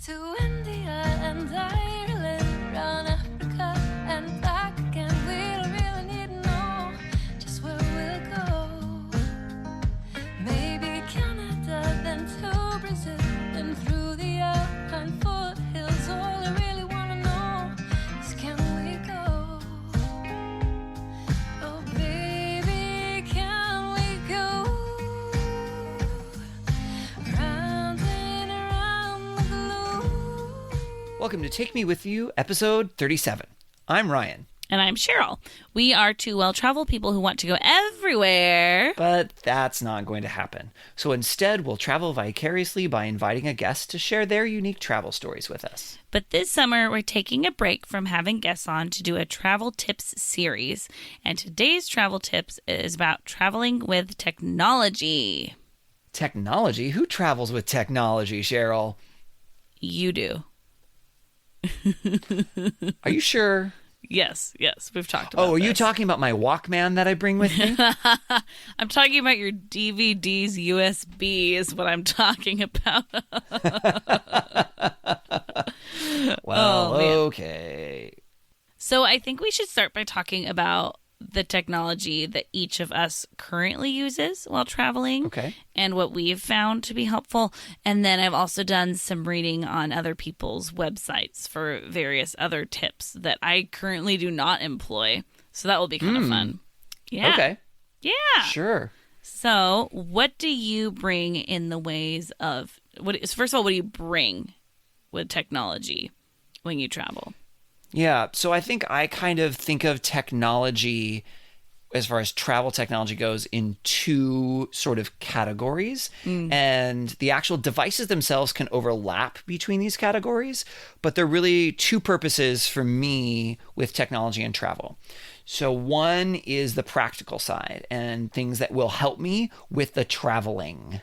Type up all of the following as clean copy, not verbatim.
to India and Ireland, round Africa and back again. We don't really need to know just where we'll go. Maybe Canada, then to Brazil, then through the Alpine foothills. All I really want to know is, can we go? Oh baby, can we go? Round and around the globe. Welcome to Take Me With You, episode 37. I'm Ryan, And I'm Cheryl. We are two well-traveled people who want to go everywhere. but that's not going to happen. So instead, we'll travel vicariously by inviting a guest to share their unique travel stories with us. But this summer, we're taking a break from having guests on to do a travel tips series. And today's travel tips is about traveling with technology. Technology? Who travels with technology, Cheryl? You do. Are you sure? Yes, we've talked about Oh, are you this. talking about my Walkman that I bring with me? I'm talking about your DVDs USB is what I'm talking about. Well, Oh, man. okay. So I think we should start by talking about the technology that each of us currently uses while traveling. Okay. And what we've found to be helpful. And then I've also done some reading on other people's websites for various other tips that I currently do not employ. So that will be kind of fun. Yeah. Okay. Yeah. Sure. So what do you bring in the ways of, first of all, what do you bring with technology when you travel? Yeah, so I think I kind of think of technology, as far as travel technology goes, in two sort of categories. And the actual devices themselves can overlap between these categories, but they're really two purposes for me with technology and travel. So one is the practical side and things that will help me with the traveling.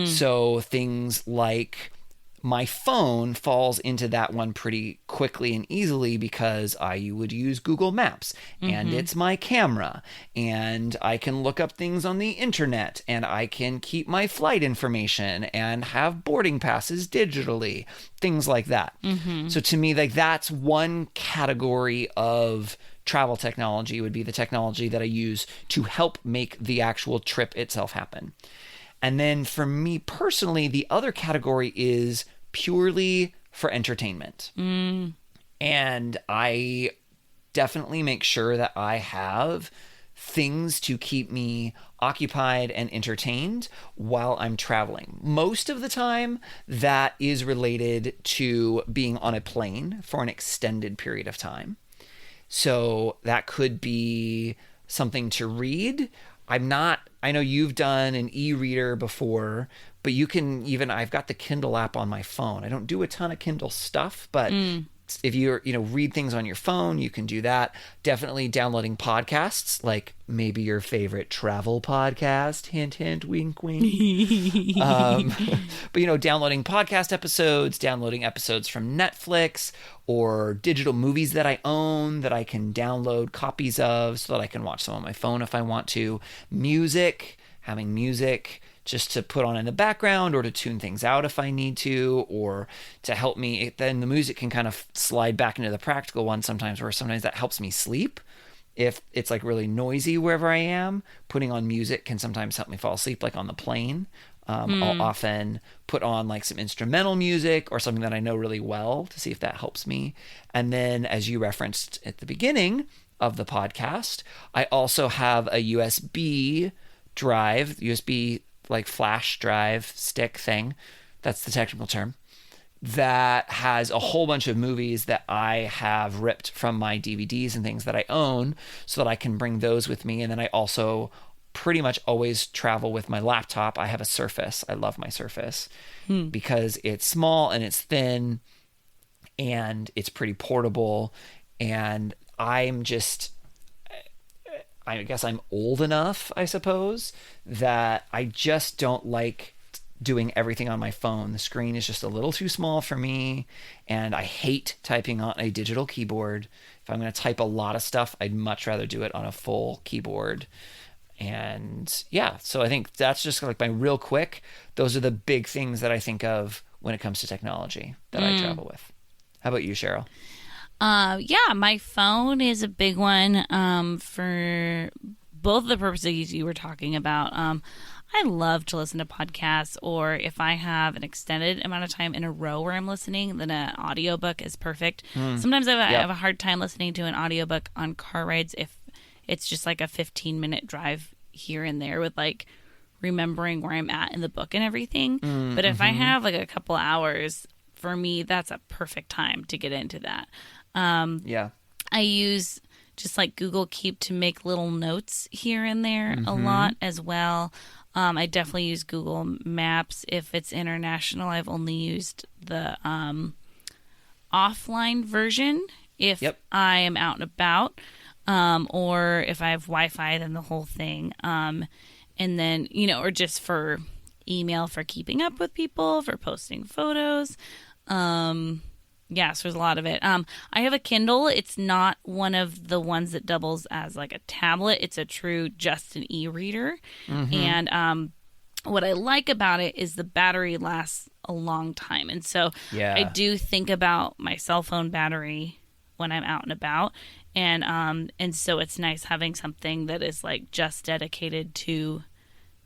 So things like my phone falls into that one pretty quickly and easily because I would use Google Maps and it's my camera and I can look up things on the internet and I can keep my flight information and have boarding passes digitally, things like that. So to me, like that's one category of travel technology would be the technology that I use to help make the actual trip itself happen. And then for me personally, the other category is purely for entertainment. And I definitely make sure that I have things to keep me occupied and entertained while I'm traveling. Most of the time, that is related to being on a plane for an extended period of time. So that could be something to read. I know you've done an e-reader before, but you can even, I've got the Kindle app on my phone. I don't do a ton of Kindle stuff, but if you're, read things on your phone, you can do that. Definitely downloading podcasts, like maybe your favorite travel podcast, hint, hint, wink, wink. But, downloading podcast episodes, downloading episodes from Netflix or digital movies that I own that I can download copies of so that I can watch them on my phone if I want to. Music, having music just to put on in the background or to tune things out if I need to, or to help me. Then the music can kind of slide back into the practical one sometimes, where sometimes that helps me sleep. If it's like really noisy wherever I am, putting on music can sometimes help me fall asleep, like on the plane. I'll often put on like some instrumental music or something that I know really well to see if that helps me. And then, as you referenced at the beginning of the podcast, I also have a USB drive, USB like flash drive stick thing. That's the technical term. That has a whole bunch of movies that I have ripped from my DVDs and things that I own so that I can bring those with me. And then I also pretty much always travel with my laptop. I have a Surface. I love my Surface because it's small and it's thin and it's pretty portable. And I guess I'm old enough, I suppose, that I just don't like doing everything on my phone. The screen is just a little too small for me, and I hate typing on a digital keyboard. If I'm going to type a lot of stuff, I'd much rather do it on a full keyboard. And yeah, so I think that's just like my real quick. Those are the big things that I think of when it comes to technology that I travel with. How about you, Cheryl? Yeah, my phone is a big one for both the purposes you were talking about. I love to listen to podcasts, or if I have an extended amount of time in a row where I'm listening, then an audiobook is perfect. Sometimes I have a hard time listening to an audiobook on car rides if it's just like a 15-minute drive here and there with like remembering where I'm at in the book and everything. But if I have like a couple hours, for me, that's a perfect time to get into that. I use just like Google Keep to make little notes here and there a lot as well. I definitely use Google Maps. If it's international, I've only used the offline version if I am out and about, or if I have Wi-Fi, then the whole thing. And then, or just for email, for keeping up with people, for posting photos. So there's a lot of it. I have a Kindle. It's not one of the ones that doubles as like a tablet. It's a true just an e-reader. And what I like about it is the battery lasts a long time. And so I do think about my cell phone battery when I'm out and about. And so it's nice having something that is like just dedicated to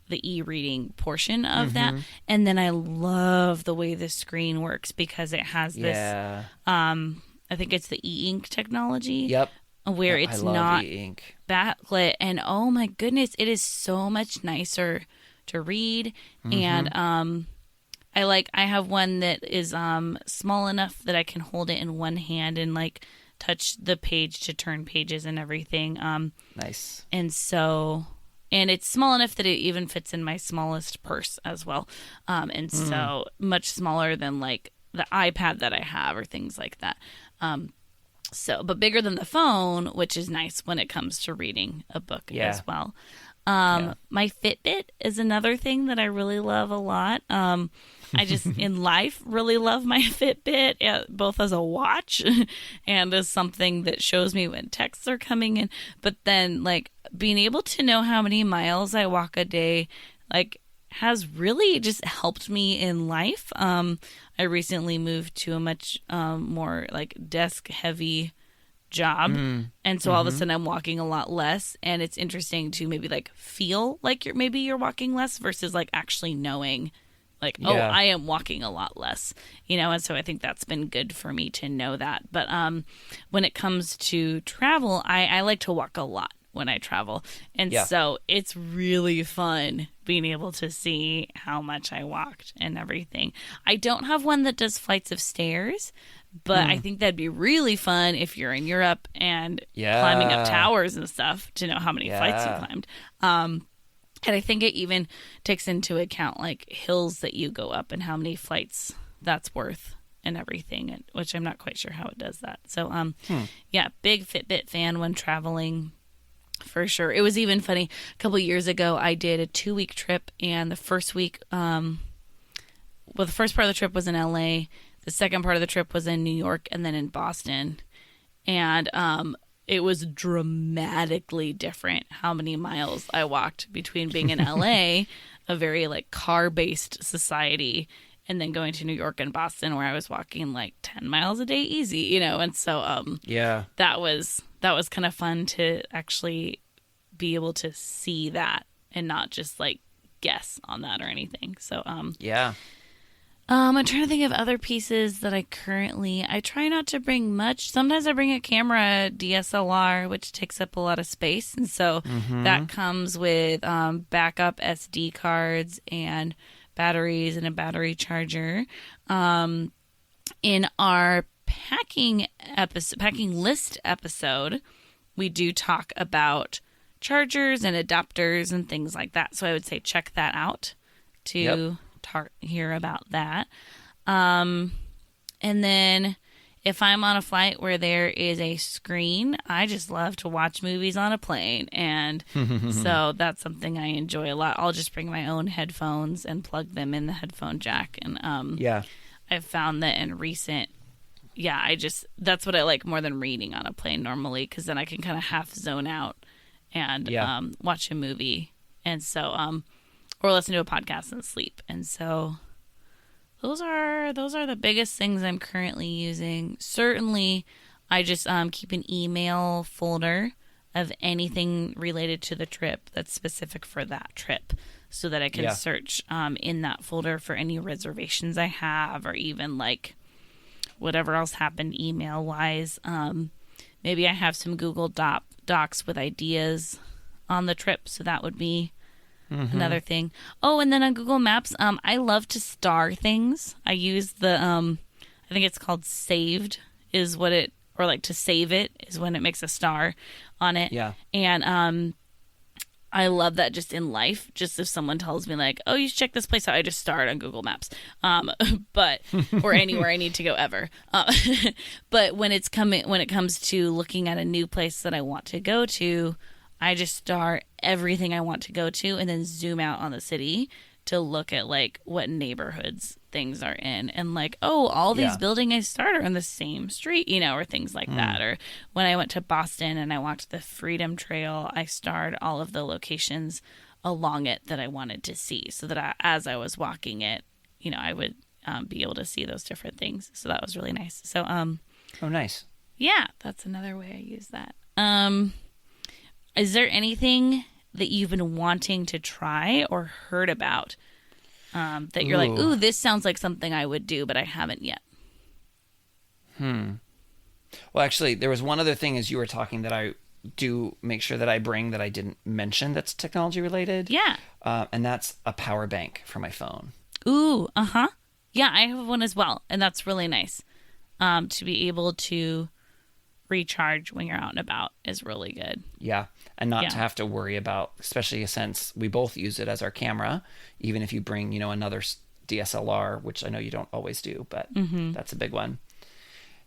the e-reading portion of that. And then I love the way the screen works because it has this I think it's the e-ink technology where it's not e-ink. backlit, and oh my goodness, it is so much nicer to read. And I have one that is small enough that I can hold it in one hand and like touch the page to turn pages and everything. Nice. And it's small enough that it even fits in my smallest purse as well. So much smaller than like the iPad that I have or things like that. But bigger than the phone, which is nice when it comes to reading a book as well. My Fitbit is another thing that I really love a lot. I just in life really love my Fitbit, both as a watch and as something that shows me when texts are coming in. But then like being able to know how many miles I walk a day, like has really just helped me in life. I recently moved to a much more like desk heavy job, and so all of a sudden I'm walking a lot less, and it's interesting to maybe like feel like you're walking less versus like actually knowing like I am walking a lot less, and so I think that's been good for me to know that. But when it comes to travel, I like to walk a lot when I travel, and so it's really fun being able to see how much I walked and everything. I don't have one that does flights of stairs, but I think that'd be really fun if you're in Europe and climbing up towers and stuff to know how many flights you climbed. And I think it even takes into account like hills that you go up and how many flights that's worth and everything, which I'm not quite sure how it does that. So, big Fitbit fan when traveling. For sure. It was even funny. A couple of years ago, I did a 2-week trip, and the first week, the first part of the trip was in LA. The second part of the trip was in New York and then in Boston. And it was dramatically different how many miles I walked between being in LA, a very like car-based society, and then going to New York and Boston where I was walking like 10 miles a day easy, and so that was kind of fun to actually be able to see that and not just like guess on that or anything. So I'm trying to think of other pieces that I try not to bring much. Sometimes I bring a camera, DSLR, which takes up a lot of space. And so that comes with backup SD cards and batteries and a battery charger. In our packing list episode, we do talk about chargers and adapters and things like that. So I would say check that out to hear about that. And then if I'm on a flight where there is a screen, I just love to watch movies on a plane. And so that's something I enjoy a lot. I'll just bring my own headphones and plug them in the headphone jack. And I've found that in recent that's what I like more than reading on a plane normally, because then I can kind of half zone out and Yeah. watch a movie, and so or listen to a podcast and sleep. And so those are the biggest things I'm currently using. Certainly, I just keep an email folder of anything related to the trip that's specific for that trip, so that I can Yeah. search in that folder for any reservations I have, or even like whatever else happened email wise. Maybe I have some Google Docs with ideas on the trip, so that would be another thing. Oh, and then on Google Maps, I love to star things. I use the I think it's called saved is what it, or like to save it is when it makes a star on it. Yeah. And I love that just in life. Just if someone tells me like, "Oh, you should check this place out," I just star it on Google Maps. But or anywhere I need to go ever. But when it comes to looking at a new place that I want to go to, I just star everything I want to go to and then zoom out on the city to look at like what neighborhoods things are in, and like, oh, all these Yeah. buildings I start are in the same street, or things like that. Or when I went to Boston and I walked the Freedom Trail, I starred all of the locations along it that I wanted to see, so that as I was walking it, I would be able to see those different things. So that was really nice. So Oh, nice. yeah, that's another way I use that. Is there anything that you've been wanting to try or heard about that you're like, ooh, this sounds like something I would do, but I haven't yet? Well, actually, there was one other thing as you were talking that I do make sure that I bring that I didn't mention that's technology related. Yeah. And that's a power bank for my phone. Ooh, uh-huh. Yeah, I have one as well, and that's really nice. To be able to recharge when you're out and about is really good. Yeah. And not Yeah. to have to worry about, especially since we both use it as our camera, even if you bring, another DSLR, which I know you don't always do, but that's a big one.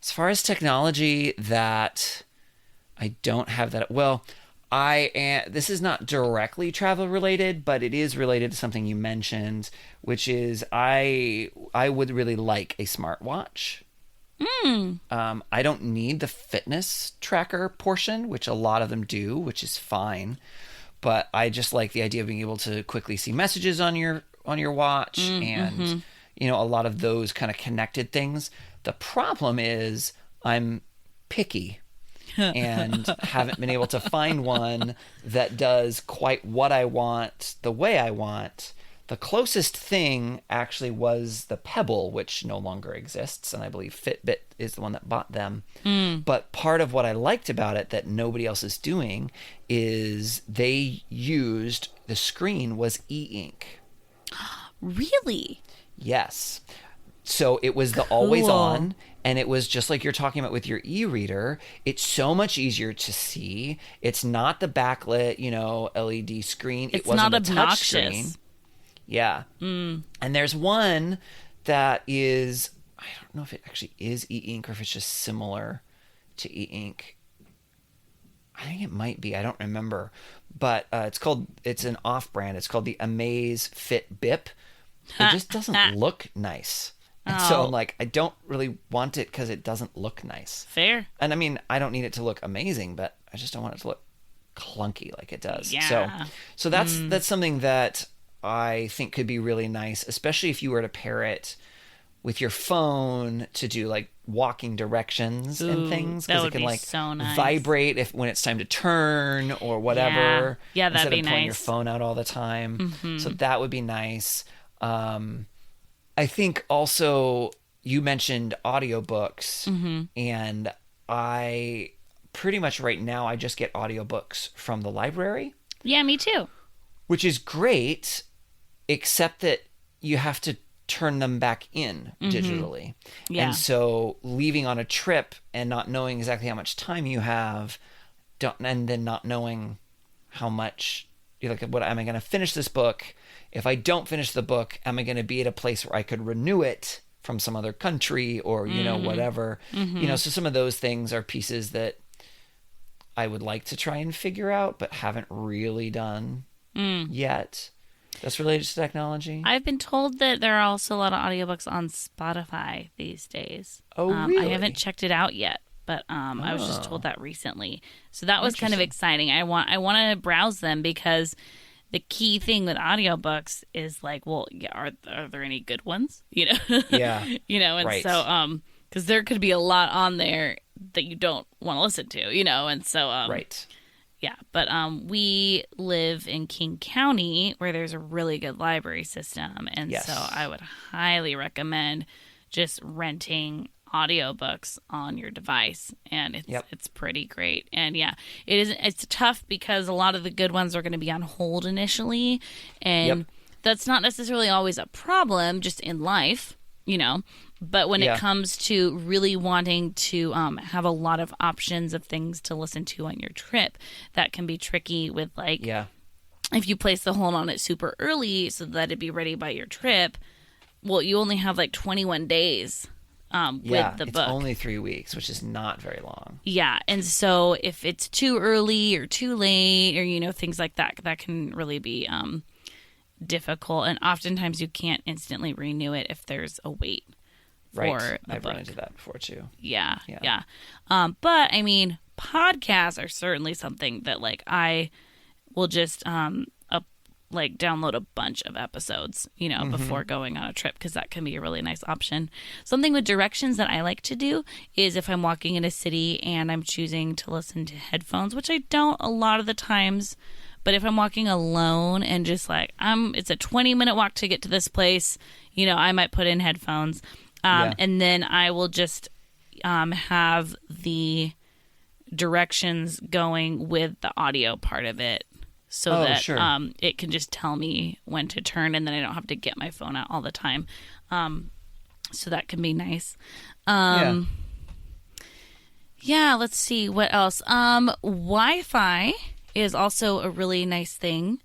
As far as technology that I don't have that, well, this is not directly travel related, but it is related to something you mentioned, which is I would really like a smartwatch. I don't need the fitness tracker portion, which a lot of them do, which is fine. But I just like the idea of being able to quickly see messages on your watch and a lot of those kind of connected things. The problem is I'm picky and haven't been able to find one that does quite what I want the way I want. The closest thing actually was the Pebble, which no longer exists, and I believe Fitbit is the one that bought them. But part of what I liked about it that nobody else is doing is the screen was e-ink. Really? Yes. So it was the always on, and it was just like you're talking about with your e-reader. It's so much easier to see. It's not the backlit, LED screen. It's it wasn't not a touch obnoxious. screen. Yeah. And there's one that is, I don't know if it actually is e-ink or if it's just similar to e-ink. I think it might be. I don't remember. But it's an off-brand. It's called the Amaze Fit Bip. It just doesn't look nice. And so I'm like, I don't really want it because it doesn't look nice. Fair. And I mean, I don't need it to look amazing, but I just don't want it to look clunky like it does. Yeah. So that's something that I think could be really nice, especially if you were to pair it with your phone to do like walking directions and things, that because would it can be like so nice. vibrate when it's time to turn or whatever. Yeah, that'd instead be of pulling your nice. phone out all the time. So that would be nice. I think also you mentioned audiobooks, and I pretty much right now I just get audiobooks from the library, Yeah, me too. which is great, except that you have to turn them back in digitally. Yeah. And so leaving on a trip and not knowing exactly how much time you have, and then not knowing how much, you're like, what am I going to finish this book? If I don't finish the book, am I going to be at a place where I could renew it from some other country or, whatever? So some of those things are pieces that I would like to try and figure out, but haven't really done yet. That's related to technology. I've been told that there are also a lot of audiobooks on Spotify these days. Oh, really? I haven't checked it out yet. but I was just told that recently. So that was kind of exciting. I want to browse them because the key thing with audiobooks is like, well, yeah, are there any good ones? You know? Yeah. You know, and Right. so because there could be a lot on there that you don't want to listen to, you know, and so Right. yeah, but we live in King County where there's a really good library system, and Yes. so I would highly recommend just renting audiobooks on your device, and it's pretty great. And yeah, it's tough because a lot of the good ones are going to be on hold initially, and that's not necessarily always a problem just in life, you know. But when it comes to really wanting to have a lot of options of things to listen to on your trip, that can be tricky with like if you place the hold on it super early so that it'd be ready by your trip. Well, you only have like 21 days with the book. It's only 3 weeks, which is not very long. Yeah, and so if it's too early or too late or, you know, things like that, that can really be difficult. And oftentimes you can't instantly renew it if there's a wait for Right. the I've book. run into that before too. Yeah. But I mean, podcasts are certainly something that like I will just like download a bunch of episodes, you know, before going on a trip, because that can be a really nice option. Something with directions that I like to do is if I'm walking in a city and I'm choosing to listen to headphones, which I don't a lot of the times, but if I'm walking alone and just like it's a 20-minute walk to get to this place, you know, I might put in headphones. And then I will just have the directions going with the audio part of it so that it can just tell me when to turn, and then I don't have to get my phone out all the time. So that can be nice. Yeah, let's see. What else? Wi-Fi is also a really nice thing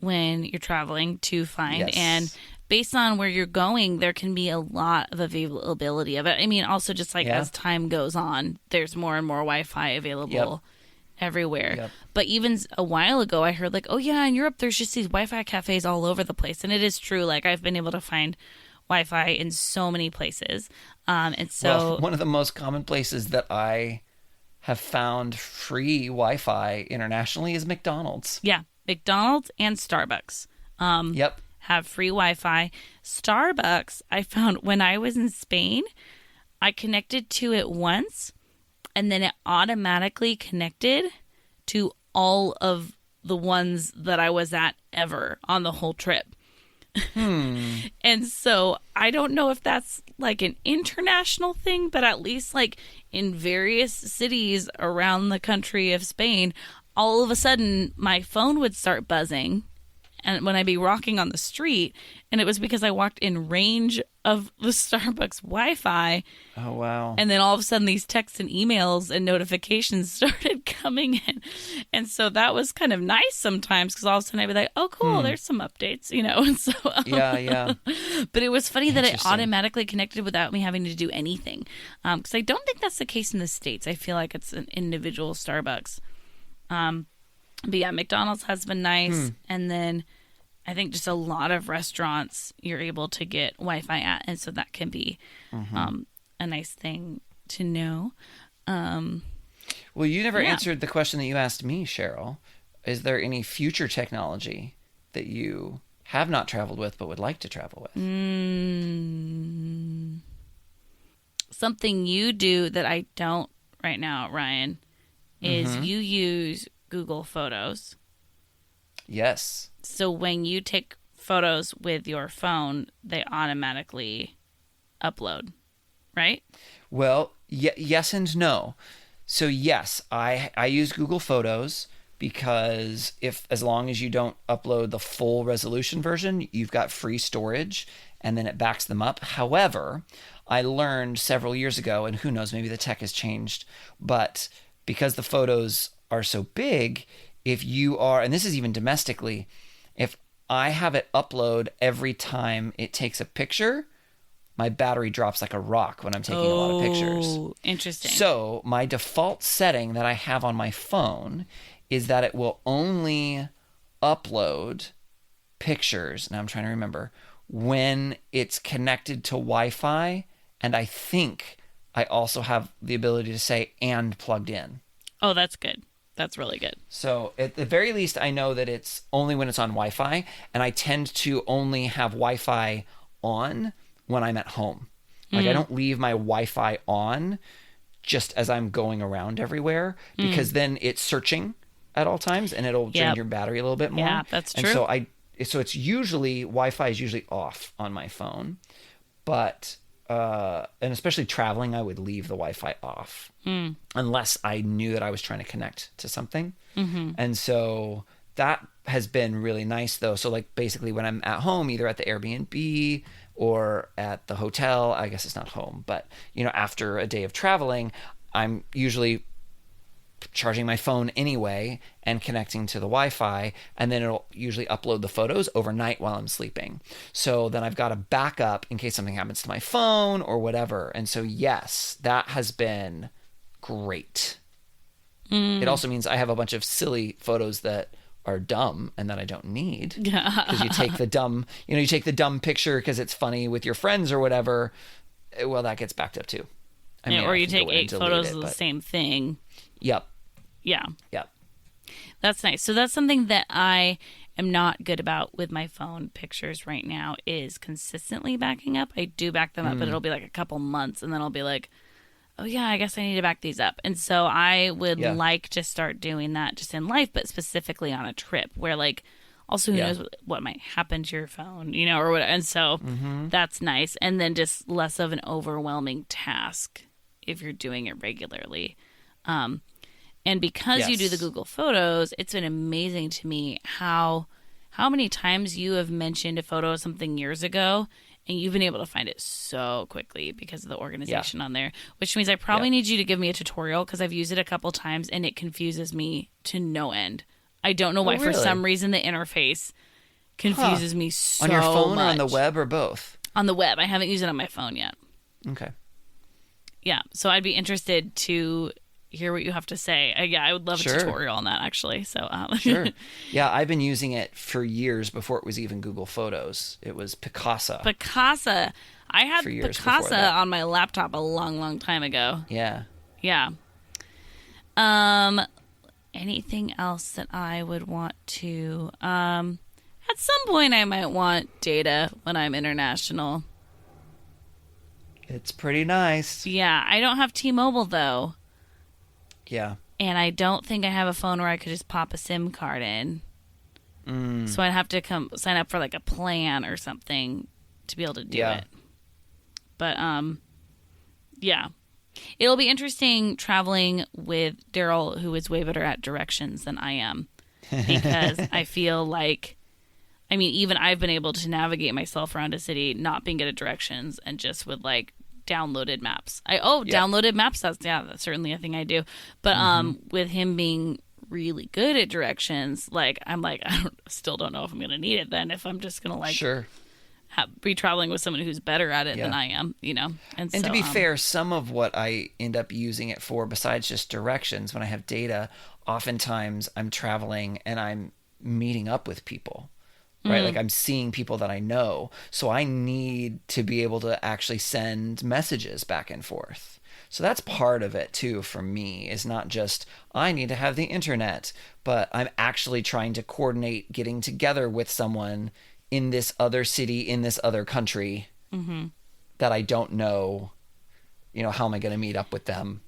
when you're traveling to find. Yes. And based on where you're going, there can be a lot of availability of it. I mean, also just like as time goes on, there's more and more Wi-Fi available everywhere. Yep. But even a while ago, I heard like, oh yeah, in Europe, there's just these Wi-Fi cafes all over the place. And it is true. Like I've been able to find Wi-Fi in so many places. And so one of the most common places that I have found free Wi-Fi internationally is McDonald's. Yeah, McDonald's and Starbucks. Have free Wi-Fi. Starbucks, I found when I was in Spain, I connected to it once, and then it automatically connected to all of the ones that I was at ever on the whole trip. And so I don't know if that's like an international thing, but at least like in various cities around the country of Spain, all of a sudden my phone would start buzzing. And when I'd be walking on the street, and it was because I walked in range of the Starbucks Wi-Fi. Oh, wow. And then all of a sudden these texts and emails and notifications started coming in. And so that was kind of nice sometimes, because all of a sudden I'd be like, oh, cool, there's some updates, you know? And so, Yeah. But it was funny that it Interesting. automatically connected without me having to do anything. Because I don't think that's the case in the States. I feel like it's an individual Starbucks. But yeah, McDonald's has been nice. And then I think just a lot of restaurants you're able to get Wi-Fi at. And so that can be a nice thing to know. Well, you never answered the question that you asked me, Cheryl. Is there any future technology that you have not traveled with but would like to travel with? Something you do that I don't right now, Ryan, is you use Google Photos. Yes. So when you take photos with your phone, they automatically upload, right? Well, yes and no. So yes, I use Google Photos because as long as you don't upload the full resolution version, you've got free storage and then it backs them up. However, I learned several years ago, and who knows, maybe the tech has changed, but because the photos are so big, if you are, and this is even domestically, if I have it upload every time it takes a picture, my battery drops like a rock when I'm taking a lot of pictures. Oh, interesting. So my default setting that I have on my phone is that it will only upload pictures, now I'm trying to remember, when it's connected to Wi-Fi, and I think I also have the ability to say and plugged in. Oh, that's good. That's really good. So at the very least, I know that it's only when it's on Wi-Fi, and I tend to only have Wi-Fi on when I'm at home. Like I don't leave my Wi-Fi on just as I'm going around everywhere, because then it's searching at all times and it'll drain Yep. your battery a little bit more. Yeah, that's And true. so it's usually Wi-Fi is usually off on my phone, but and especially traveling, I would leave the Wi-Fi off unless I knew that I was trying to connect to something. And so that has been really nice though. So like basically when I'm at home, either at the Airbnb or at the hotel, I guess it's not home, but you know, after a day of traveling, I'm usually charging my phone anyway and connecting to the Wi-Fi, and then it'll usually upload the photos overnight while I'm sleeping. So then I've got a backup in case something happens to my phone or whatever. And so yes, that has been great. It also means I have a bunch of silly photos that are dumb and that I don't need, because you take the dumb picture because it's funny with your friends or whatever. Well, that gets backed up too. I mean, or I you can go take in and 8 delete photos it, of the but- same thing. Yep. Yeah. Yep. That's nice. So that's something that I am not good about with my phone pictures right now, is consistently backing up. I do back them up, but it'll be like a couple months, and then I'll be like, oh yeah, I guess I need to back these up. And so I would Yeah. like to start doing that just in life, but specifically on a trip where like also who Yeah. knows what might happen to your phone, you know, or what. And so that's nice. And then just less of an overwhelming task if you're doing it regularly. And because you do the Yes. Google Photos, it's been amazing to me how many times you have mentioned a photo of something years ago and you've been able to find it so quickly because of the organization on there, which means I probably Yeah. need you to give me a tutorial, because I've used it a couple times and it confuses me to no end. I don't know why. For really? some reason, the interface confuses me so On your phone or on the much. web or both? On the web. I haven't used it on my phone yet. Okay. Yeah, so I'd be interested to hear what you have to say. Yeah, I would love a Sure. tutorial on that, actually. So Sure. Yeah, I've been using it for years before it was even Google Photos. It was Picasa. Picasa. I had For years before Picasa that. on my laptop a long time ago. Yeah. Yeah. Anything else that I would want to at some point I might want data when I'm international. It's pretty nice. Yeah, I don't have T-Mobile though. Yeah. And I don't think I have a phone where I could just pop a SIM card in. So I'd have to sign up for like a plan or something to be able to do Yeah. it. But yeah. It'll be interesting traveling with Daryl, who is way better at directions than I am. Because I feel like, I mean, even I've been able to navigate myself around a city not being good at directions and just with like downloaded maps. Downloaded maps. That's certainly a thing I do. But with him being really good at directions, like I'm like still don't know if I'm gonna need it then, if I'm just gonna like Sure. be traveling with someone who's better at it than Yeah. I am, you know. And And so, to be fair, some of what I end up using it for, besides just directions, when I have data, oftentimes I'm traveling and I'm meeting up with people, right? Like I'm seeing people that I know. So I need to be able to actually send messages back and forth. So that's part of it too for me, is not just I need to have the internet, but I'm actually trying to coordinate getting together with someone in this other city, in this other country that I don't know, you know, how am I going to meet up with them?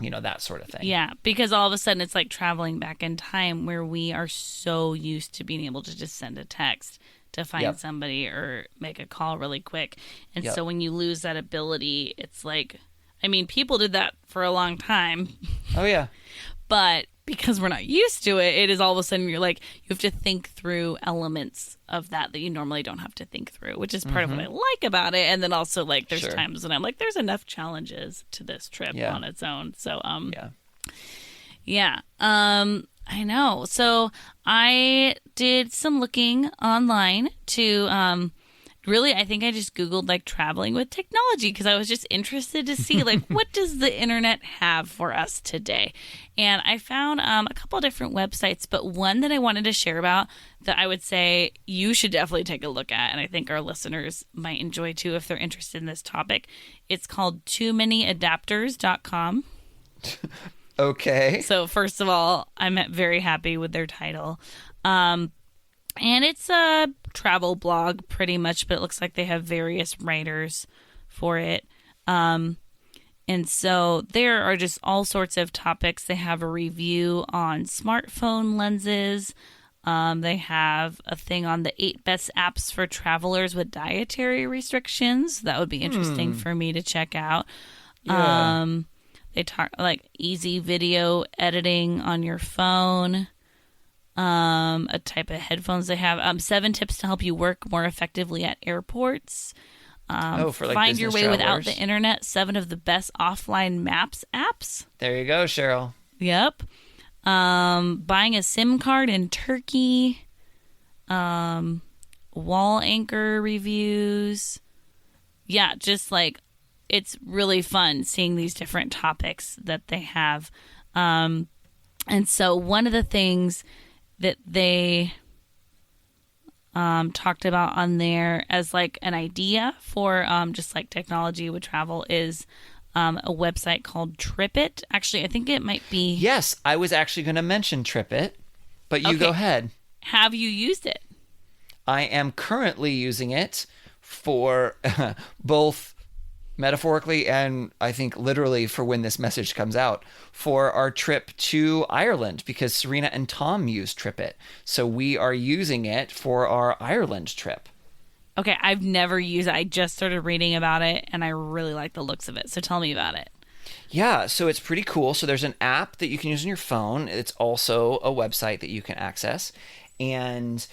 You know, that sort of thing. yeah, because all of a sudden it's like traveling back in time where we are so used to being able to just send a text to find Yep. somebody or make a call really quick. And Yep. so when you lose that ability, it's like, I mean, people did that for a long time, Oh, yeah. but because we're not used to it, it is all of a sudden you're like, you have to think through elements of that you normally don't have to think through, which is part of what I like about it. And then also like there's Sure. times when I'm like, there's enough challenges to this trip Yeah. on its own. So Yeah. yeah. I know. So I did some looking online to really, I think I just Googled like traveling with technology because I was just interested to see like what does the internet have for us today. And I found a couple different websites, but one that I wanted to share about that I would say you should definitely take a look at, and I think our listeners might enjoy too if they're interested in this topic. It's called toomanyadapters.com. Okay. So first of all, I'm very happy with their title. And it's a travel blog pretty much, but it looks like they have various writers for it. And so there are just all sorts of topics. They have a review on smartphone lenses. They have a thing on the 8 best apps for travelers with dietary restrictions. That would be interesting for me to check out. Yeah. They talk like easy video editing on your phone. A type of headphones they have. 7 tips to help you work more effectively at airports. For like Find your way business without travelers. the internet. 7 of the best offline maps apps. There you go, Cheryl. Yep. Buying a SIM card in Turkey. Wall anchor reviews. Yeah, just like it's really fun seeing these different topics that they have. And so one of the things that they talked about on there as like an idea for just like technology with travel is a website called TripIt. Actually, I think it might be. Yes, I was actually going to mention TripIt, but you go Okay. ahead. Have you used it? I am currently using it for both metaphorically and I think literally for when this message comes out for our trip to Ireland because Serena and Tom used TripIt. So we are using it for our Ireland trip. Okay, I've never used it. I just started reading about it and I really like the looks of it. So tell me about it. Yeah, so it's pretty cool. So there's an app that you can use on your phone. It's also a website that you can access. And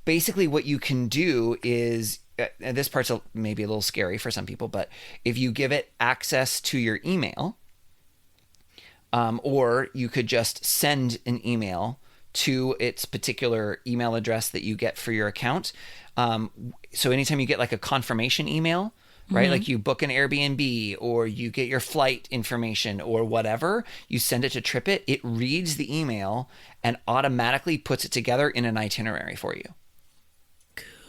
basically what you can do is, and this part's maybe a little scary for some people, but if you give it access to your email, or you could just send an email to its particular email address that you get for your account. So anytime you get like a confirmation email, right? Like you book an Airbnb or you get your flight information or whatever, you send it to TripIt, it reads the email and automatically puts it together in an itinerary for you.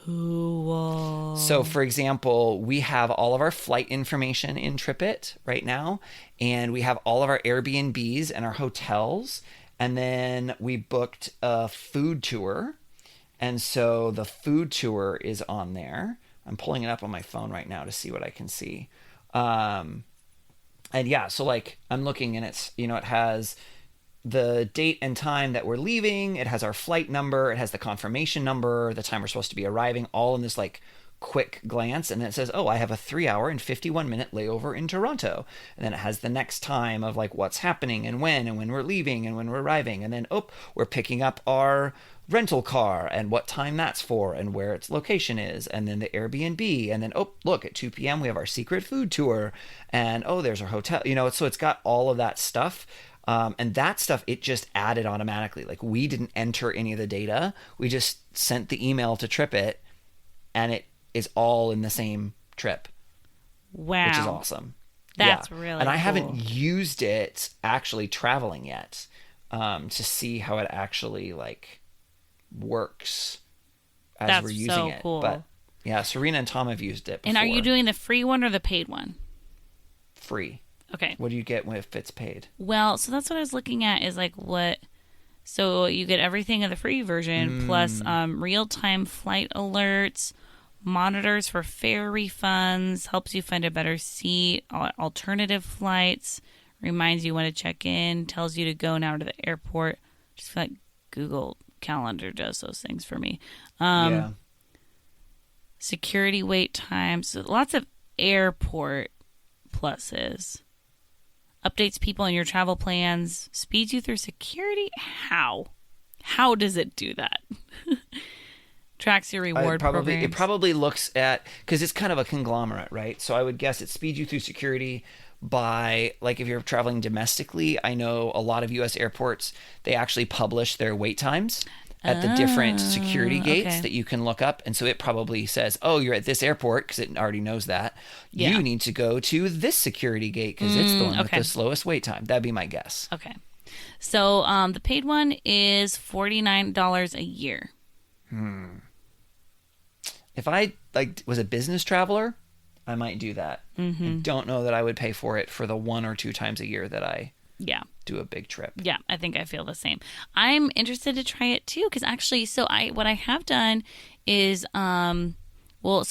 Cool. So, for example, we have all of our flight information in TripIt right now, and we have all of our Airbnbs and our hotels, and then we booked a food tour, and so the food tour is on there. I'm pulling it up on my phone right now to see what I can see. And yeah, so like I'm looking and it's, it has the date and time that we're leaving. It has our flight number. It has the confirmation number, the time we're supposed to be arriving, all in this like quick glance. And then it says, oh, I have a 3-hour and 51-minute layover in Toronto. And then it has the next time of like what's happening and when we're leaving and when we're arriving. And then, we're picking up our rental car and what time that's for and where its location is. And then the Airbnb. And then, look, at 2 p.m. we have our secret food tour. And, there's our hotel. So it's got all of that stuff. And that stuff, it just added automatically. Like we didn't enter any of the data. We just sent the email to TripIt and it is all in the same trip. Wow. Which is awesome. That's Yeah. really And I cool. haven't used it actually traveling yet to see how it actually like works as That's we're using so it. cool. But yeah, Serena and Tom have used it before. And are you doing the free one or the paid one? free? Okay. What do you get if it's paid? Well, so that's what I was looking at is like what. So you get everything in the free version plus real-time flight alerts, monitors for fare refunds, helps you find a better seat, alternative flights, reminds you when to check in, tells you to go now to the airport. Just feel like Google Calendar does those things for me. Yeah. Security wait times, so lots of airport pluses. Updates people in your travel plans, speeds you through security. How does it do that? Tracks your reward programs. It probably looks at, because it's kind of a conglomerate, right? So I would guess it speeds you through security by, like if you're traveling domestically, I know a lot of U.S. airports, they actually publish their wait times. at the different security gates okay. that you can look up. And so it probably says, oh, you're at this airport because it already knows that. Yeah. You need to go to this security gate because it's the one with okay. the slowest wait time. That'd be my guess. Okay. So the paid one is $49 a year. If I was a business traveler, I might do that. I don't know that I would pay for it for the 1 or 2 times a year that I Yeah. do a big trip. Yeah, I think I feel the same. I'm interested to try it too because actually, what I have done is so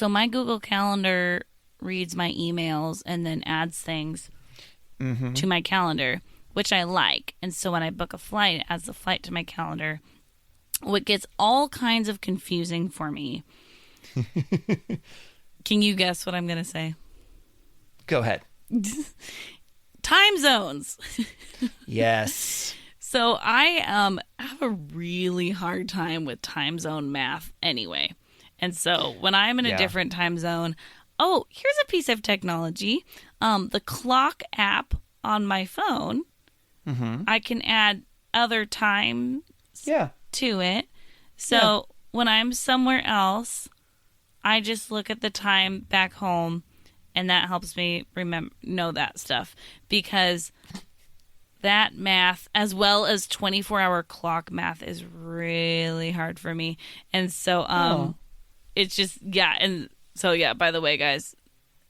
my Google Calendar reads my emails and then adds things to my calendar, which I like. And so when I book a flight, it adds the flight to my calendar. What gets all kinds of confusing for me. Can you guess what I'm going to say? Go ahead. Time zones. Yes. So I have a really hard time with time zone math anyway. And so when I'm in a different time zone, here's a piece of technology. The clock app on my phone, I can add other times to it. So when I'm somewhere else, I just look at the time back home, and that helps me know that stuff because that math, as well as 24-hour clock math, is really hard for me. And so it's just and so by the way, guys,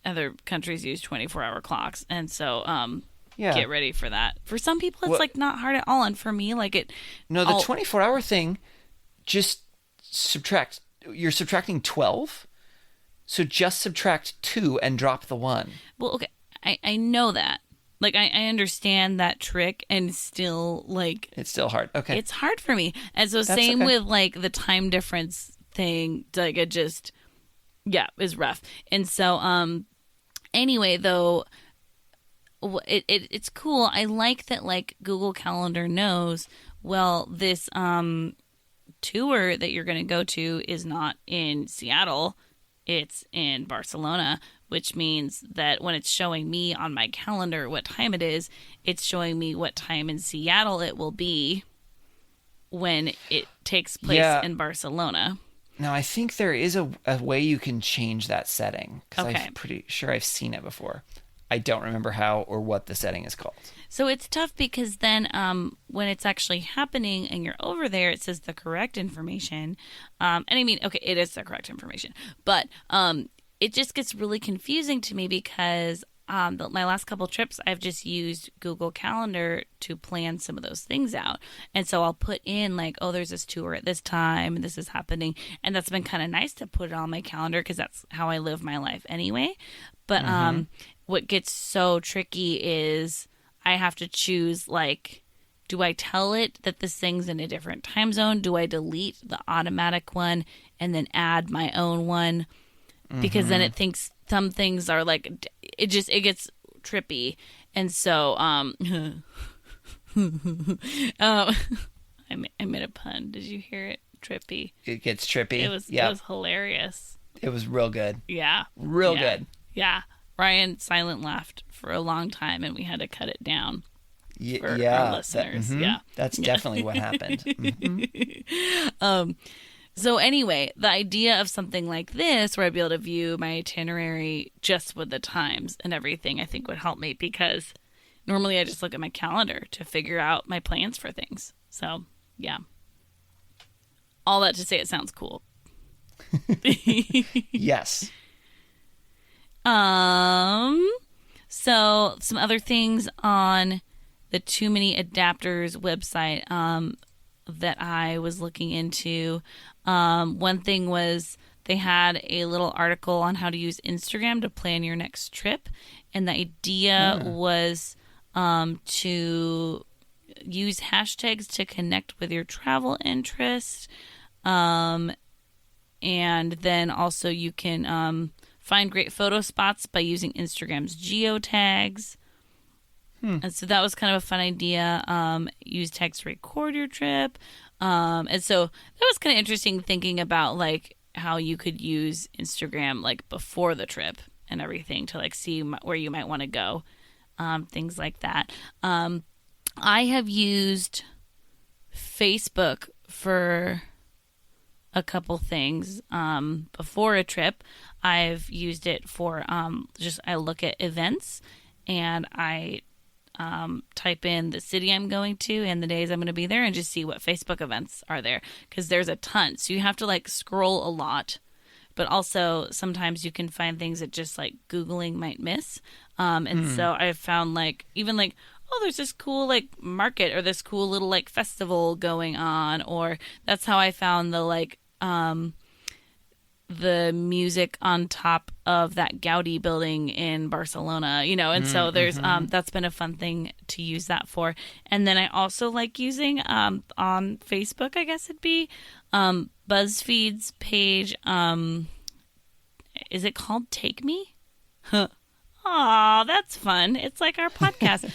other countries use 24-hour clocks, and so get ready for that. For some people, it's not hard at all, and for me, No, the 24-hour thing, just subtract. You're subtracting 12, so just subtract 2 and drop the 1. Well, okay, I know that. I understand that trick, and still, it's still hard. Okay. It's hard for me. And so same with, the time difference thing, it just, is rough. And so, anyway, though, it's cool. I like that, Google Calendar knows, well, this, tour that you're going to go to is not in Seattle, it's in Barcelona, which means that when it's showing me on my calendar what time it is, it's showing me what time in Seattle it will be when it takes place in Barcelona. Now, I think there is a way you can change that setting because Okay. I'm pretty sure I've seen it before. I don't remember how or what the setting is called. So it's tough because then when it's actually happening and you're over there, it says the correct information. And I mean, okay, it is the correct information. But it just gets really confusing to me because my last couple trips, I've just used Google Calendar to plan some of those things out. And so I'll put in there's this tour at this time and this is happening. And that's been kind of nice to put it on my calendar because that's how I live my life anyway. But what gets so tricky is I have to choose, do I tell it that this thing's in a different time zone? Do I delete the automatic one and then add my own one? Because then it thinks some things are it gets trippy. And so, I made a pun. Did you hear it? Trippy. It gets trippy. It was hilarious. It was real good. Yeah. Real good. Yeah. Ryan silent laughed for a long time, and we had to cut it down for our listeners. That's definitely what happened. So anyway, the idea of something like this, where I'd be able to view my itinerary just with the times and everything, I think would help me because normally I just look at my calendar to figure out my plans for things. So yeah, all that to say, it sounds cool. Yes. So some other things on the Too Many Adapters website that I was looking into. One thing was they had a little article on how to use Instagram to plan your next trip, and the idea was to use hashtags to connect with your travel interest, and then also you can find great photo spots by using Instagram's geotags. And so that was kind of a fun idea. Use tags to record your trip. And so that was kind of interesting thinking about how you could use Instagram before the trip and everything to see where you might want to go. Things like that. I have used Facebook for a couple things before a trip. I've used it for I look at events and I type in the city I'm going to and the days I'm going to be there and just see what Facebook events are there, because there's a ton. So you have to like scroll a lot, but also sometimes you can find things that just like Googling might miss. So I've found like even like, oh, there's this cool like market or this cool little like festival going on, or that's how I found the music on top of that Gaudi building in Barcelona, and so there's that's been a fun thing to use that for. And then I also like using on Facebook, I guess it'd be BuzzFeed's page. Is it called Take Me? Aw, that's fun. It's like our podcast.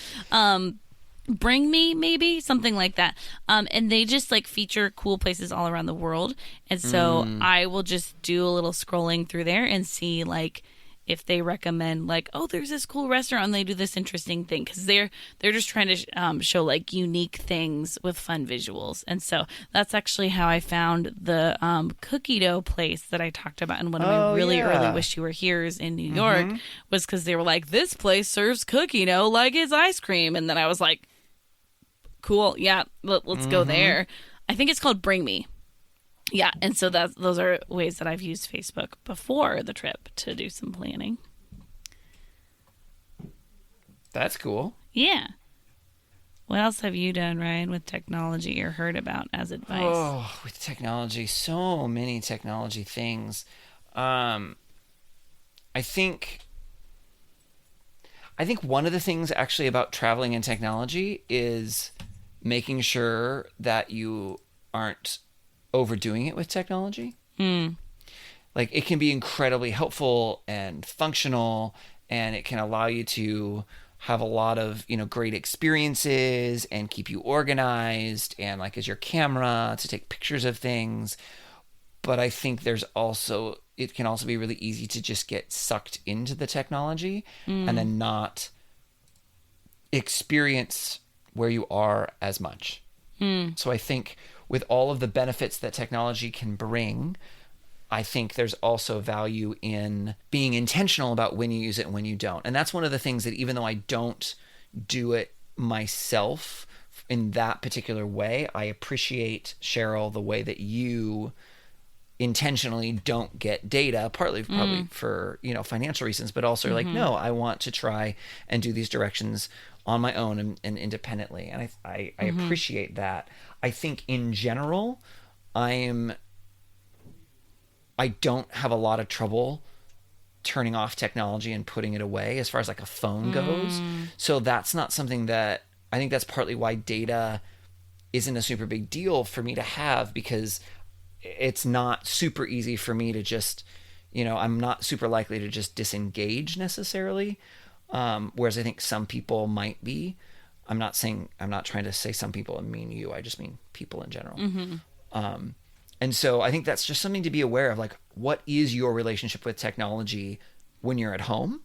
Bring Me, maybe something like that. And they just like feature cool places all around the world. And so I will just do a little scrolling through there and see like if they recommend like, oh, there's this cool restaurant and they do this interesting thing, because they're just trying to show like unique things with fun visuals. And so that's actually how I found the cookie dough place that I talked about in one of my really early Wish You Were Here's in New York, was because they were like, this place serves cookie dough like it's ice cream. And then I was like, cool, yeah, let's go there. I think it's called Bring Me. Yeah, and so those are ways that I've used Facebook before the trip to do some planning. That's cool. Yeah. What else have you done, Ryan, with technology or heard about as advice? Oh, with technology, so many technology things. I think one of the things actually about traveling and technology is making sure that you aren't overdoing it with technology. Like, it can be incredibly helpful and functional, and it can allow you to have a lot of, great experiences and keep you organized, and like as your camera to take pictures of things. But I think it can also be really easy to just get sucked into the technology and then not experience where you are as much. So I think with all of the benefits that technology can bring, I think there's also value in being intentional about when you use it and when you don't. And that's one of the things that, even though I don't do it myself in that particular way, I appreciate, Cheryl, the way that you intentionally don't get data, partly probably for financial reasons, but also like, no, I want to try and do these directions on my own and independently. And I appreciate that. I think in general, I don't have a lot of trouble turning off technology and putting it away as far as like a phone goes. So that's not something that, I think that's partly why data isn't a super big deal for me to have, because it's not super easy for me to just, I'm not super likely to just disengage necessarily. Whereas I think some people might be. I'm not trying to say some people and mean you. I just mean people in general. And so I think that's just something to be aware of. Like, what is your relationship with technology when you're at home?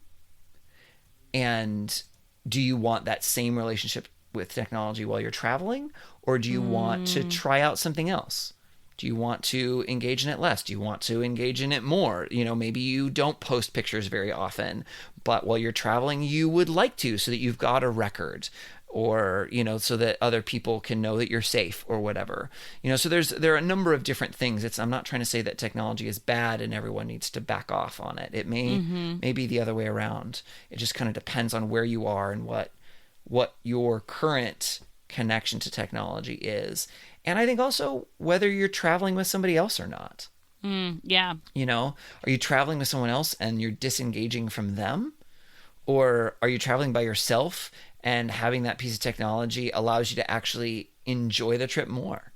And do you want that same relationship with technology while you're traveling? Or do you want to try out something else? Do you want to engage in it less? Do you want to engage in it more? Maybe you don't post pictures very often, but while you're traveling, you would like to, so that you've got a record, or, so that other people can know that you're safe or whatever. So there are a number of different things. I'm not trying to say that technology is bad and everyone needs to back off on it. It may be the other way around. It just kind of depends on where you are and what your current connection to technology is. And I think also whether you're traveling with somebody else or not. Yeah. Are you traveling with someone else and you're disengaging from them? Or are you traveling by yourself, and having that piece of technology allows you to actually enjoy the trip more?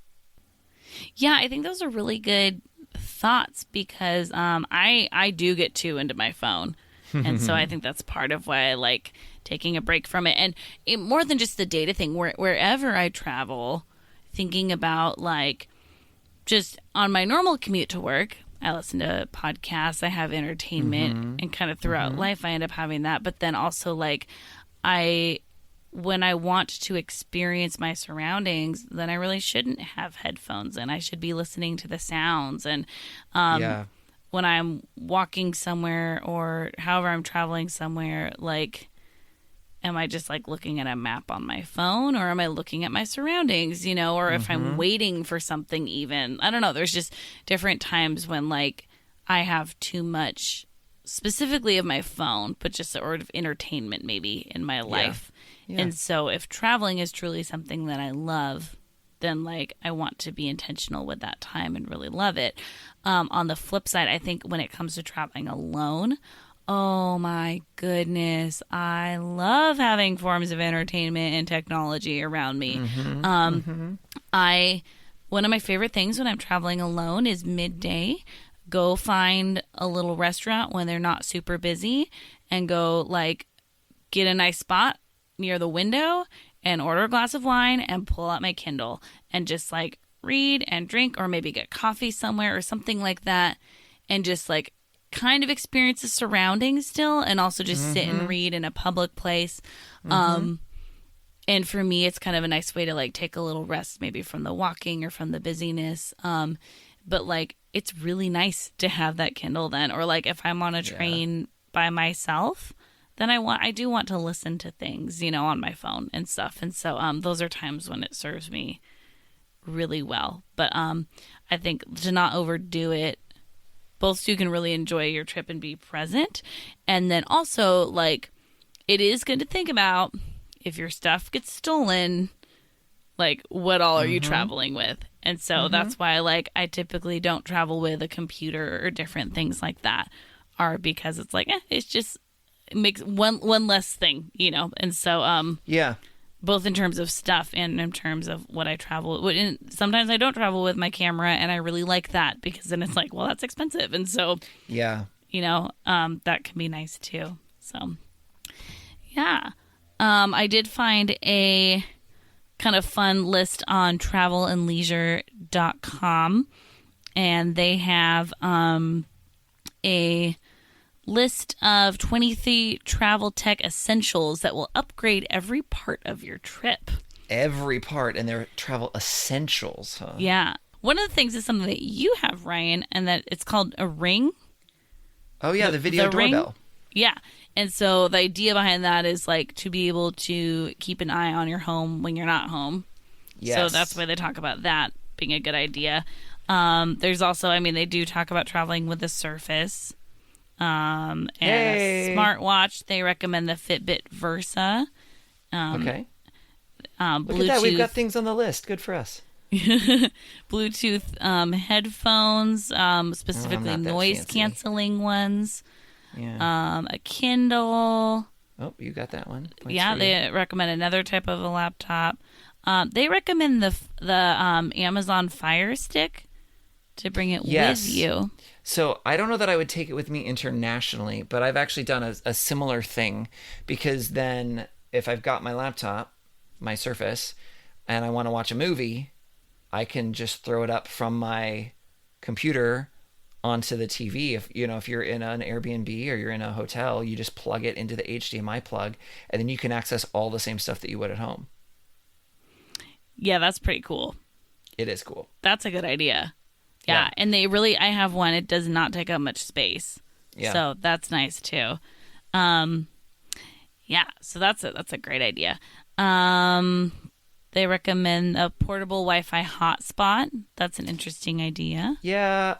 Yeah, I think those are really good thoughts, because I do get too into my phone. And so I think that's part of why I like taking a break from it. And more than just the data thing, wherever I travel, thinking about like just on my normal commute to work, I listen to podcasts, I have entertainment, and kind of throughout life I end up having that. But then also like I when I want to experience my surroundings, then I really shouldn't have headphones and I should be listening to the sounds. And Yeah. when I'm walking somewhere or however I'm traveling somewhere, like, am I just like looking at a map on my phone or am I looking at my surroundings, you know, or if I'm waiting for something even, I don't know. There's just different times when like I have too much specifically of my phone, but just sort of entertainment maybe in my life. Yeah. And so if traveling is truly something that I love, then like I want to be intentional with that time and really love it. On the flip side, I think when it comes to traveling alone, oh my goodness, I love having forms of entertainment and technology around me. One of my favorite things when I'm traveling alone is midday. Go find a little restaurant when they're not super busy and go like get a nice spot near the window and order a glass of wine and pull out my Kindle and just like read and drink or maybe get coffee somewhere or something like that and just like kind of experience the surroundings still and also just sit and read in a public place. And for me, it's kind of a nice way to like take a little rest maybe from the walking or from the busyness. But like it's really nice to have that Kindle then, or like if I'm on a train by myself, then I do want to listen to things, you know, on my phone and stuff. And so those are times when it serves me really well. But I think to not overdo it, both so you can really enjoy your trip and be present. And then also like it is good to think about if your stuff gets stolen, like what all are you traveling with? And so that's why like I typically don't travel with a computer or different things like that, are because it's like it's just it makes one less thing, you know. And so Yeah. both in terms of stuff and in terms of what I travel with. And sometimes I don't travel with my camera and I really like that because then it's like, well, that's expensive. And so, Yeah. you know, that can be nice too. So, yeah. I did find a kind of fun list on travelandleisure.com, and they have a list of 23 travel tech essentials that will upgrade every part of your trip. Every part, and they're travel essentials, huh? Yeah. One of the things is something that you have, Ryan, and that it's called a Ring. Oh, yeah, the video the Ring? doorbell. Yeah. And so the idea behind that is like to be able to keep an eye on your home when you're not home. Yes. So that's why they talk about that being a good idea. There's also, I mean, they do talk about traveling with the Surface. And a smartwatch. They recommend the Fitbit Versa. Okay. Bluetooth, Look at that. We've got things on the list. Good for us. Bluetooth headphones, specifically not that noise fancy. canceling ones. Yeah. A Kindle. Oh, you got that one. Points Yeah, for they you. recommend another type of a laptop. They recommend the Amazon Fire Stick to bring it Yes. with you. So I don't know that I would take it with me internationally, but I've actually done a similar thing, because then if I've got my laptop, my Surface, and I want to watch a movie, I can just throw it up from my computer onto the TV. If you're in an Airbnb or you're in a hotel, you just plug it into the HDMI plug, and then you can access all the same stuff that you would at home. Yeah, that's pretty cool. It is cool. That's a good idea. Yeah, and I have one. It does not take up much space. Yeah. So that's nice too. Yeah, so that's a great idea. They recommend a portable Wi-Fi hotspot. That's an interesting idea. Yeah,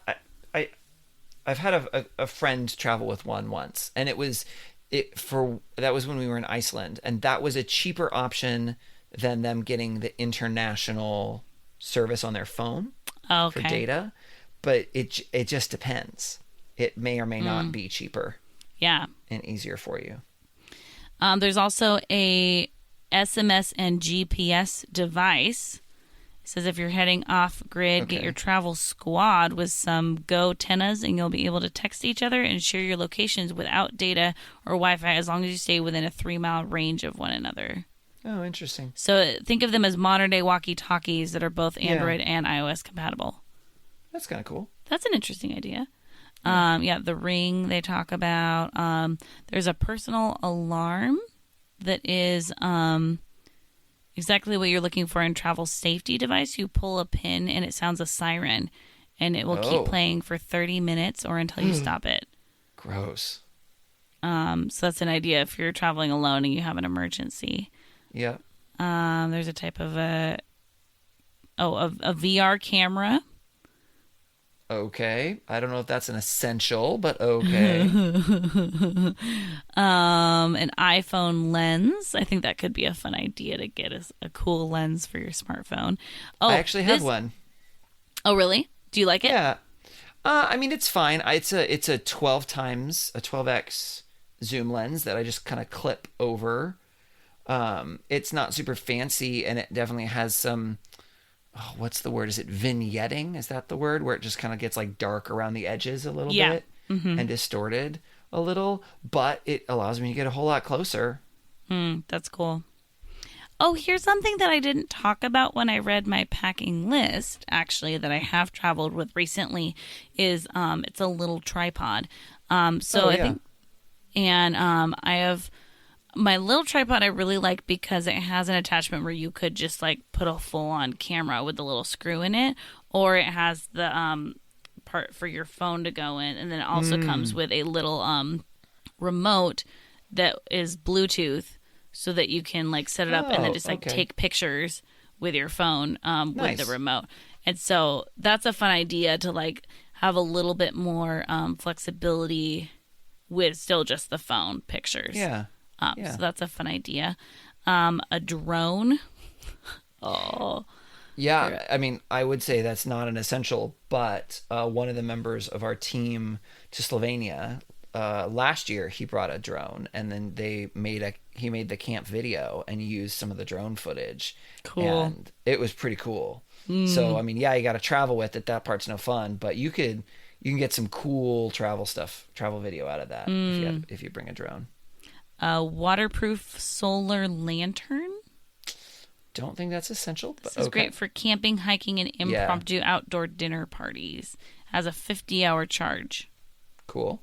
I've had a friend travel with one once, and that was when we were in Iceland, and that was a cheaper option than them getting the international service on their phone for data. But it just depends. It may or may not be cheaper. Yeah. And easier for you. There's also a SMS and GPS device. It says if you're heading off grid, get your travel squad with some GoTennas, and you'll be able to text each other and share your locations without data or Wi-Fi as long as you stay within a 3-mile range of one another. Oh, interesting. So think of them as modern-day walkie-talkies that are both Android and iOS compatible. That's kind of cool. That's an interesting idea. The Ring they talk about. There's a personal alarm that is exactly what you're looking for in travel safety device. You pull a pin and it sounds a siren, and it will Oh. keep playing for 30 minutes or until you stop it. Gross. So that's an idea if you're traveling alone and you have an emergency. Yeah. There's a type of a VR camera. Okay. I don't know if that's an essential, but okay. An iPhone lens. I think that could be a fun idea to get a cool lens for your smartphone. Oh, I actually have one. Oh, really? Do you like it? Yeah. I mean, it's fine. It's a 12x zoom lens that I just kind of clip over. It's not super fancy, and it definitely has some, what's the word? Is it vignetting? Is that the word? Where it just kind of gets like dark around the edges a little bit and distorted a little, but it allows me to get a whole lot closer. That's cool. Oh, here's something that I didn't talk about when I read my packing list, actually, that I have traveled with recently is it's a little tripod. I think, and I have my little tripod I really like because it has an attachment where you could just like put a full on camera with the little screw in it, or it has the part for your phone to go in, and then it also comes with a little remote that is Bluetooth, so that you can like set it up and then just like take pictures with your phone with the remote. And so that's a fun idea to like have a little bit more flexibility with still just the phone pictures. Yeah. So that's a fun idea. A drone. Yeah, I mean, I would say that's not an essential, but one of the members of our team to Slovenia last year, he brought a drone, and then he made the camp video and used some of the drone footage. Cool. And it was pretty cool. So I mean, yeah, you got to travel with it. That part's no fun, but you can get some cool travel video out of that if you bring a drone. A waterproof solar lantern. Don't think that's essential, but This is great for camping, hiking, and impromptu outdoor dinner parties. Has a 50-hour charge. Cool.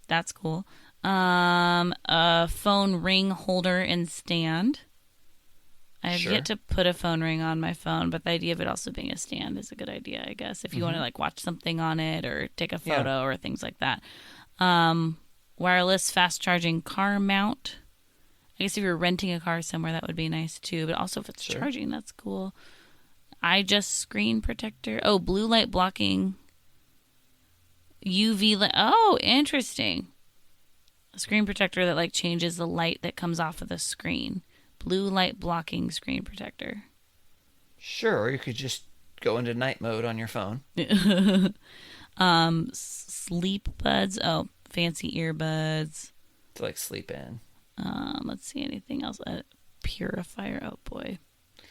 That's cool. A phone ring holder and stand. I've yet to put a phone ring on my phone, but the idea of it also being a stand is a good idea, I guess, if you want to like watch something on it or take a photo or things like that. Wireless fast charging car mount. I guess if you're renting a car somewhere, that would be nice too. But also if it's charging, that's cool. Screen protector. Oh, blue light blocking. UV light. Oh, interesting. A screen protector that like changes the light that comes off of the screen. Blue light blocking screen protector. Sure, or you could just go into night mode on your phone. Sleep buds. Oh, fancy earbuds. To like sleep in. Let's see, anything else? A purifier. Oh boy.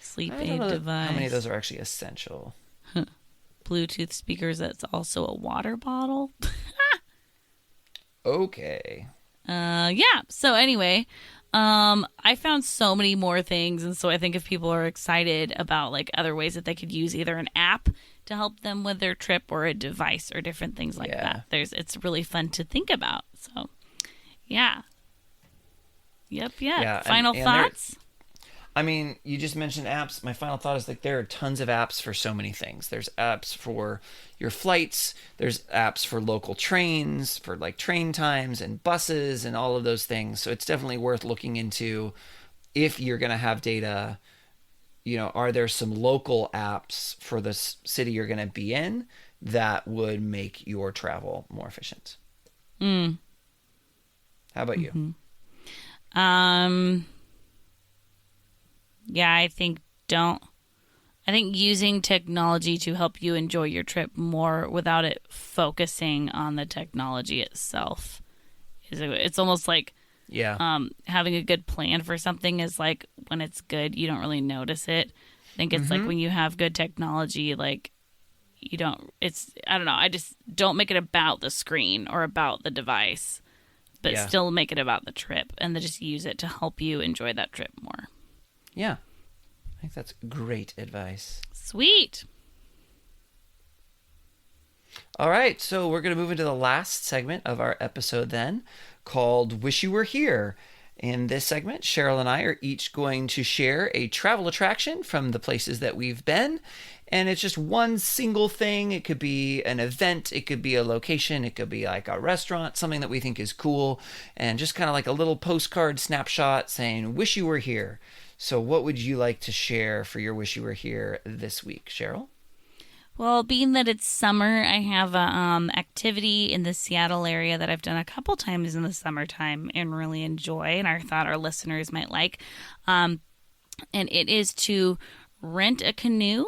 Sleep I don't aid know device. how many of those are actually essential? Bluetooth speakers. That's also a water bottle. Okay. Yeah. So anyway, I found so many more things, and so I think if people are excited about like other ways that they could use either an app to help them with their trip or a device or different things like that, it's really fun to think about. So, yeah. Yep. Yeah, Final and thoughts? I mean, you just mentioned apps. My final thought is like there are tons of apps for so many things. There's apps for your flights. There's apps for local trains, for like train times and buses and all of those things. So it's definitely worth looking into if you're going to have data. You know, are there some local apps for the city you're going to be in that would make your travel more efficient? How about you? Yeah, I think using technology to help you enjoy your trip more without it focusing on the technology itself it's almost like having a good plan for something is like when it's good, you don't really notice it. I think it's like when you have good technology, like I don't know. I just don't make it about the screen or about the device, but still make it about the trip and then just use it to help you enjoy that trip more. Yeah. I think that's great advice. Sweet. All right, so we're going to move into the last segment of our episode then, called Wish You Were Here. In this segment, Cheryl and I are each going to share a travel attraction from the places that we've been. And it's just one single thing. It could be an event, it could be a location, it could be like a restaurant, something that we think is cool, and just kind of like a little postcard snapshot saying, wish you were here. So what would you like to share for your wish you were here this week, Cheryl? Well, being that it's summer, I have a activity in the Seattle area that I've done a couple times in the summertime and really enjoy, and I thought our listeners might like. And it is to rent a canoe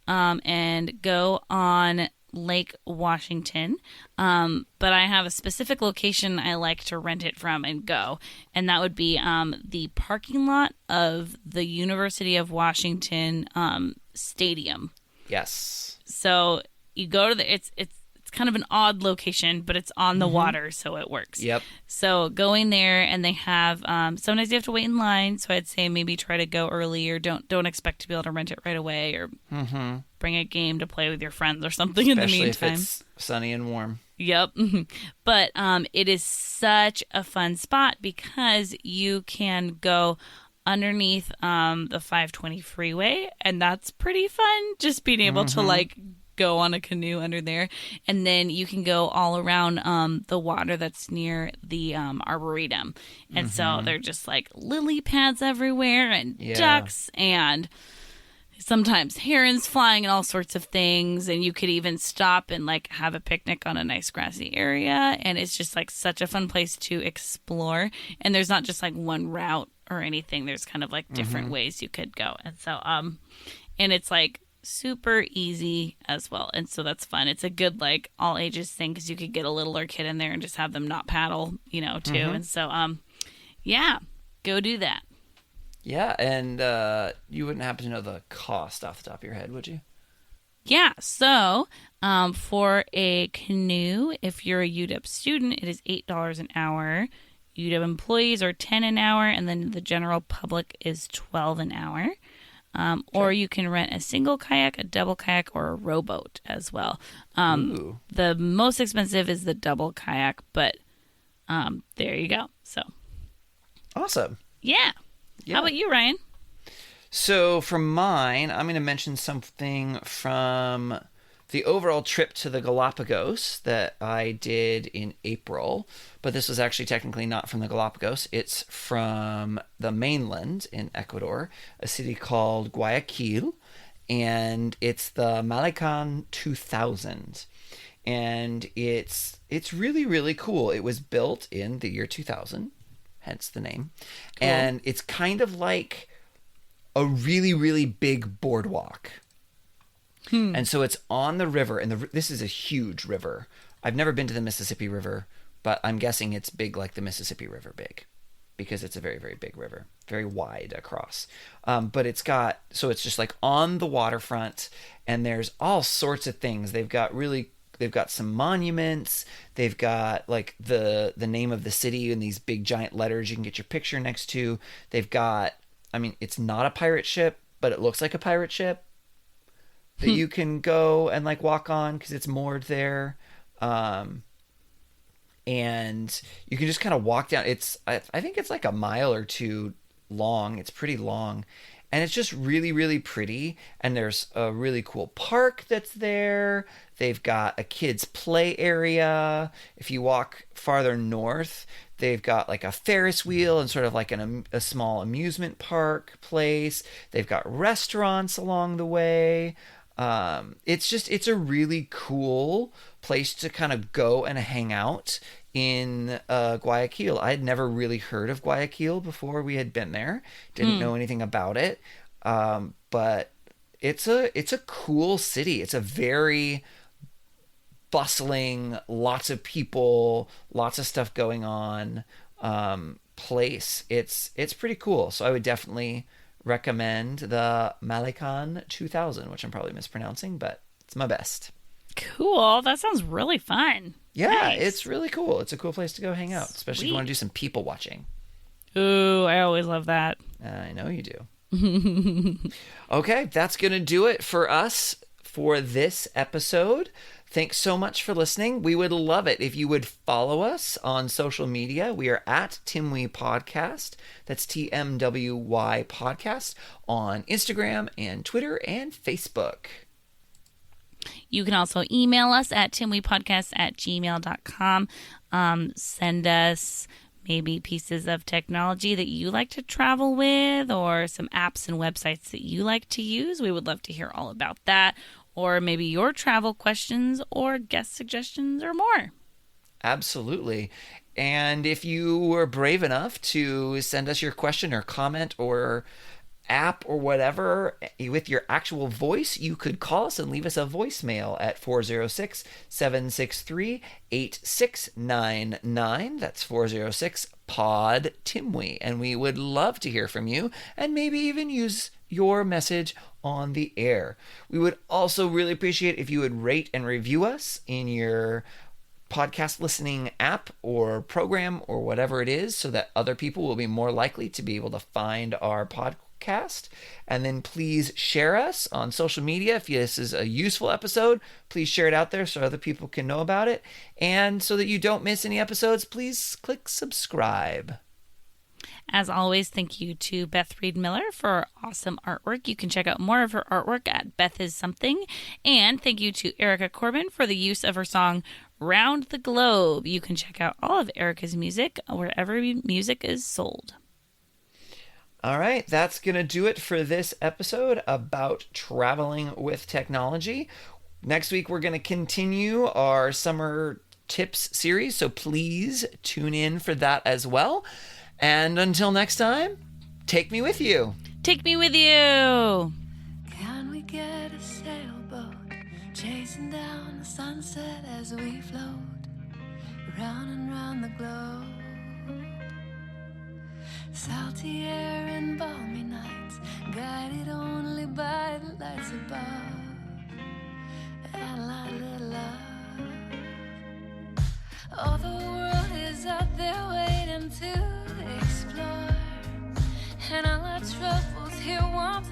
and go on Lake Washington. But I have a specific location I like to rent it from and go, and that would be the parking lot of the University of Washington Stadium. Yes. So you go to it's kind of an odd location, but it's on the water, so it works. Yep. So going there, and they have sometimes you have to wait in line. So I'd say maybe try to go early, or don't expect to be able to rent it right away, or bring a game to play with your friends or something in the Especially meantime. if it's sunny and warm. Yep. But it is such a fun spot because you can go underneath the 520 freeway, and that's pretty fun, just being able to like go on a canoe under there. And then you can go all around the water that's near the arboretum, and so they're just like lily pads everywhere, and ducks, and sometimes herons flying, and all sorts of things. And you could even stop and like have a picnic on a nice grassy area, and it's just like such a fun place to explore. And there's not just like one route or anything, there's kind of like different ways you could go. And so and it's like super easy as well, and so that's fun. It's a good like all ages thing, because you could get a littler kid in there and just have them not paddle, too. And so yeah, go do that. Yeah, and you wouldn't happen to know the cost off the top of your head, would you? Yeah, so for a canoe, if you're a UW student, it is $8 an hour. UW employees are $10 an hour, and then the general public is $12 an hour. Or you can rent a single kayak, a double kayak, or a rowboat as well. The most expensive is the double kayak, but there you go. So awesome. Yeah. How about you, Ryan? So for mine, I'm going to mention something from the overall trip to the Galapagos that I did in April, but this was actually technically not from the Galapagos. It's from the mainland in Ecuador, a city called Guayaquil, and it's the Malican 2000. And it's really, really cool. It was built in the year 2000, hence the name. Cool. And it's kind of like a really, really big boardwalk. And so it's on the river, and this is a huge river. I've never been to the Mississippi River, but I'm guessing it's big like the Mississippi River big, because it's a very, very big river, very wide across. But it's it's just like on the waterfront, and there's all sorts of things. They've got some monuments. They've got like the name of the city in these big giant letters you can get your picture next to. They've got, it's not a pirate ship, but it looks like a pirate ship that you can go and like walk on because it's moored there. And you can just kind of walk down. I think it's like a mile or two long. It's pretty long. And it's just really, really pretty. And there's a really cool park that's there. They've got a kids' play area. If you walk farther north, they've got like a Ferris wheel and sort of like a small amusement park place. They've got restaurants along the way. It's a really cool place to kind of go and hang out in Guayaquil. I had never really heard of Guayaquil before we had been there. Didn't know anything about it. But it's a cool city. It's a very bustling, lots of people, lots of stuff going on place. It's pretty cool. So I would definitely recommend the Malican 2000, which I'm probably mispronouncing, but it's my best. Cool. That sounds really fun. Yeah, Nice. It's really cool. It's a cool place to go hang out, especially if you Sweet. want to do some people watching. Ooh, I always love that. I know you do. Okay, that's going to do it for us for this episode. Thanks so much for listening. We would love it if you would follow us on social media. We are at Timwy Podcast. That's TMWY Podcast on Instagram and Twitter and Facebook. You can also email us at timwypodcast@gmail.com. Send us maybe pieces of technology that you like to travel with, or some apps and websites that you like to use. We would love to hear all about that, or maybe your travel questions or guest suggestions or more. Absolutely. And if you were brave enough to send us your question or comment or app or whatever with your actual voice, you could call us and leave us a voicemail at 406-763-8699. That's 406-POD-TIMWY. And we would love to hear from you and maybe even use your message on the air. We would also really appreciate if you would rate and review us in your podcast listening app or program or whatever it is, so that other people will be more likely to be able to find our podcast. And then please share us on social media. If this is a useful episode, please share it out there so other people can know about it. And so that you don't miss any episodes, please click subscribe. As always, thank you to Beth Reed Miller for awesome artwork. You can check out more of her artwork at Beth Is Something. And thank you to Erica Corbin for the use of her song Round the Globe. You can check out all of Erica's music wherever music is sold. All right, that's going to do it for this episode about traveling with technology. Next week, we're going to continue our summer tips series, so please tune in for that as well. And until next time, take me with you. Take me with you. Can we get a sailboat chasing down the sunset as we float round and round the globe? Salty air and balmy nights, guided only by the lights above, and a little love. Oh, the world is out there waiting to explore, and all our troubles here won't